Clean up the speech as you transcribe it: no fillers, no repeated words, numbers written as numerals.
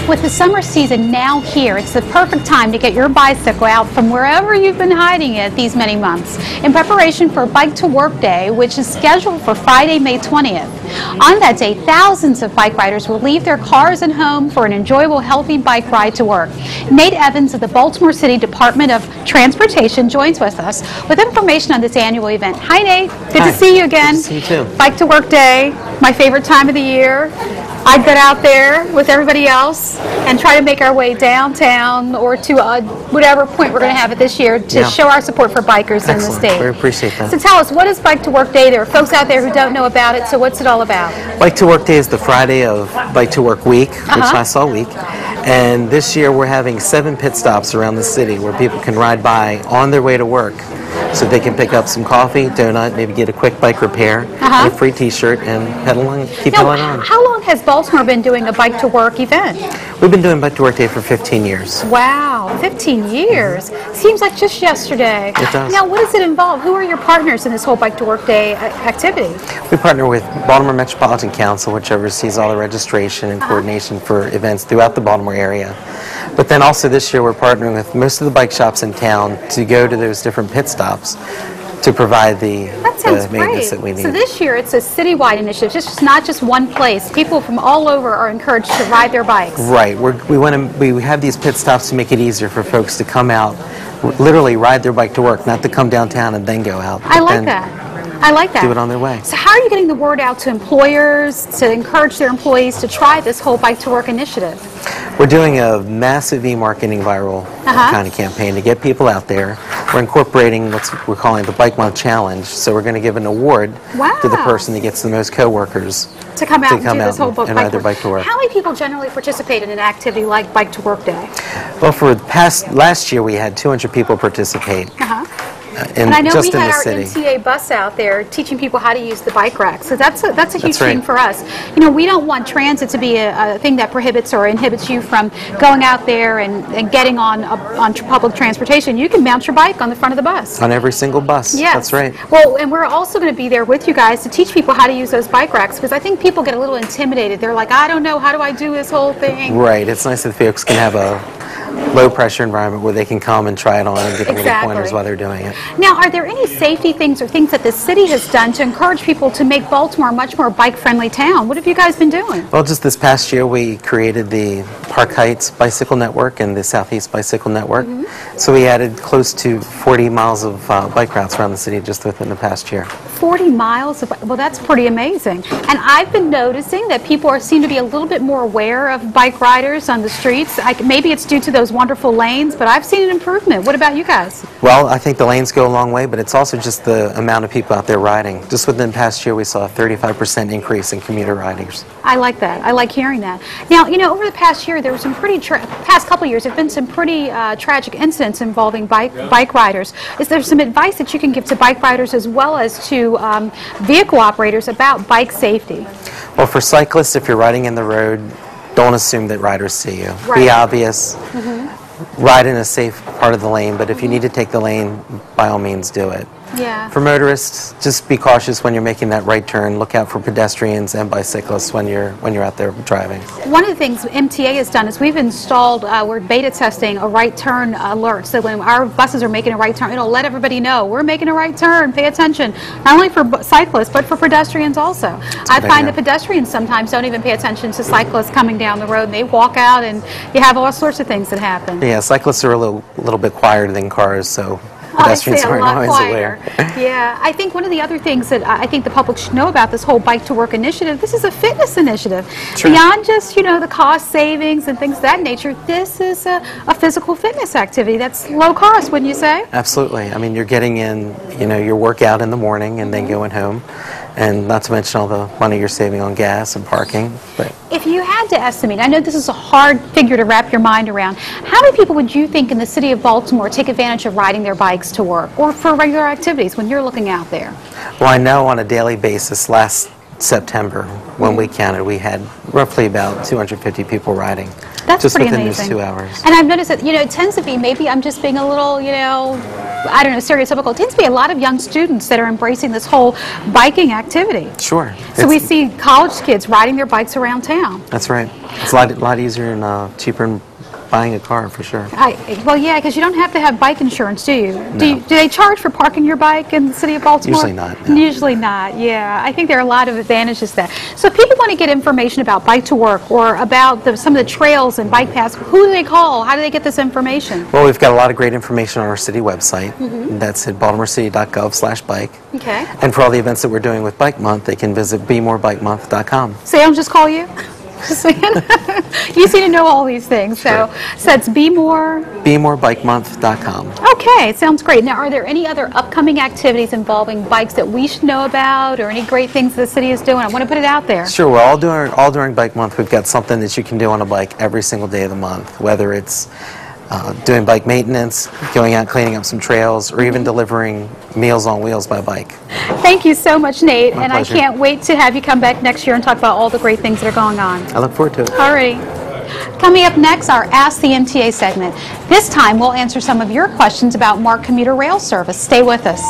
With the summer season now here, it's the perfect time to get your bicycle out from wherever you've been hiding it these many months in preparation for Bike to Work Day, which is scheduled for Friday, May 20th. On that day, thousands of bike riders will leave their cars and home for an enjoyable, healthy bike ride to work. Nate Evans of the Baltimore City Department of Transportation joins with us with information on this annual event. Hi, Nate. Good to see you again. Good to see you too. Bike to Work Day, my favorite time of the year. I'd get out there with everybody else and try to make our way downtown or to whatever point we're going to have it this year to show our support for bikers in the state. We appreciate that. So tell us, what is Bike to Work Day? There are folks out there who don't know about it, so what's it all about? Bike to Work Day is the Friday of Bike to Work Week, which lasts all week. And this year we're having 7 pit stops around the city where people can ride by on their way to work. So they can pick up some coffee, donut, maybe get a quick bike repair, and a free t-shirt, and pedal on, keep pedaling on. How long has Baltimore been doing a Bike to Work event? We've been doing Bike to Work Day for 15 years. Wow, 15 years. Seems like just yesterday. It does. Now, what does it involve? Who are your partners in this whole Bike to Work Day activity? We partner with Baltimore Metropolitan Council, which oversees all the registration and coordination for events throughout the Baltimore area. But then also this year we're partnering with most of the bike shops in town to go to those different pit stops to provide the maintenance that we need. So this year it's a citywide initiative. It's just not just one place. People from all over are encouraged to ride their bikes. Right. We have these pit stops to make it easier for folks to come out, literally ride their bike to work, not to come downtown and then go out. I like that. I like that. Do it on their way. So how are you getting the word out to employers to encourage their employees to try this whole Bike to Work initiative? We're doing a massive e-marketing viral kind of campaign to get people out there. We're incorporating what we're calling the Bike Month Challenge. So we're going to give an award to the person that gets the most coworkers to come out and do this whole and ride their bike to work. How many people generally participate in an activity like Bike to Work Day? Well, for last year we had 200 people participate. And I know just we had our city. MTA bus out there teaching people how to use the bike rack. So that's a huge thing for us. You know, we don't want transit to be a thing that prohibits or inhibits you from going out there and getting on public transportation. You can mount your bike on the front of the bus. On every single bus. Yes. That's right. Well, and we're also going to be there with you guys to teach people how to use those bike racks, because I think people get a little intimidated. They're like, I don't know, how do I do this whole thing? Right. It's nice that folks can have a low pressure environment where they can come and try it on and get little pointers while they're doing it. Now, are there any safety things or things that the city has done to encourage people to make Baltimore a much more bike-friendly town? What have you guys been doing? Well, just this past year we created the Park Heights Bicycle Network and the Southeast Bicycle Network. So we added close to 40 miles of bike routes around the city just within the past year. 40 miles of, well, that's pretty amazing. And I've been noticing that people seem to be a little bit more aware of bike riders on the streets. Maybe it's due to those wonderful lanes, but I've seen an improvement. What about you guys? Well, I think the lanes go a long way, but it's also just the amount of people out there riding. Just within the past year, we saw a 35% increase in commuter riders. I like that. I like hearing that. Now, you know, over the past year, there were some past couple of years, there have been some pretty tragic incidents involving bike riders. Is there some advice that you can give to bike riders as well as to vehicle operators about bike safety? Well, for cyclists, if you're riding in the road, don't assume that riders see you. Right. Be obvious. Ride in a safe part of the lane, but if you need to take the lane, by all means do it. Yeah. For motorists, just be cautious when you're making that right turn. Look out for pedestrians and bicyclists when you're out there driving. One of the things MTA has done is we've installed, we're beta testing a right turn alert. So when our buses are making a right turn, it'll let everybody know we're making a right turn. Pay attention, not only for cyclists but for pedestrians also. I find that pedestrians sometimes don't even pay attention to cyclists coming down the road, and they walk out, and you have all sorts of things that happen. Yeah, cyclists are a little bit quieter than cars, so pedestrians aren't always aware. Yeah, I think one of the other things that I think the public should know about this whole Bike to Work initiative, this is a fitness initiative. Sure. Beyond just, you know, the cost savings and things of that nature, this is a physical fitness activity that's low cost, wouldn't you say? Absolutely. I mean, you're getting in, you know, your workout in the morning and then going home, and not to mention all the money you're saving on gas and parking. But if you had to estimate, I know this is a hard figure to wrap your mind around, how many people would you think in the city of Baltimore take advantage of riding their bikes to work or for regular activities when you're looking out there? Well, I know on a daily basis last September, when we counted, we had roughly about 250 people riding. That's just pretty within amazing. those 2 hours. And I've noticed that, it tends to be, maybe I'm just being a little, I don't know, stereotypical. It tends to be a lot of young students that are embracing this whole biking activity. Sure. So we see college kids riding their bikes around town. That's right. It's a lot easier and cheaper than buying a car, for sure. Well, yeah, because you don't have to have bike insurance, do you? No. Do they charge for parking your bike in the city of Baltimore? Usually not, no. Usually not, yeah. I think there are a lot of advantages to that. So if people want to get information about Bike to Work or about some of the trails and bike paths, who do they call? How do they get this information? Well, we've got a lot of great information on our city website. That's at baltimorecity.gov/bike. Okay. And for all the events that we're doing with Bike Month, they can visit bemorebikemonth.com. So they don't just call you? Just saying. You seem to know all these things. Sure. So it's bemorebikemonth.com. Okay, sounds great. Now, are there any other upcoming activities involving bikes that we should know about, or any great things the city is doing? I want to put it out there. Sure. Well, all during Bike Month, we've got something that you can do on a bike every single day of the month, whether it's doing bike maintenance, going out cleaning up some trails, or even delivering Meals on Wheels by bike. Thank you so much, Nate, My and pleasure. I can't wait to have you come back next year and talk about all the great things that are going on. I look forward to it. All right. Coming up next, our Ask the MTA segment. This time, we'll answer some of your questions about MARC commuter rail service. Stay with us.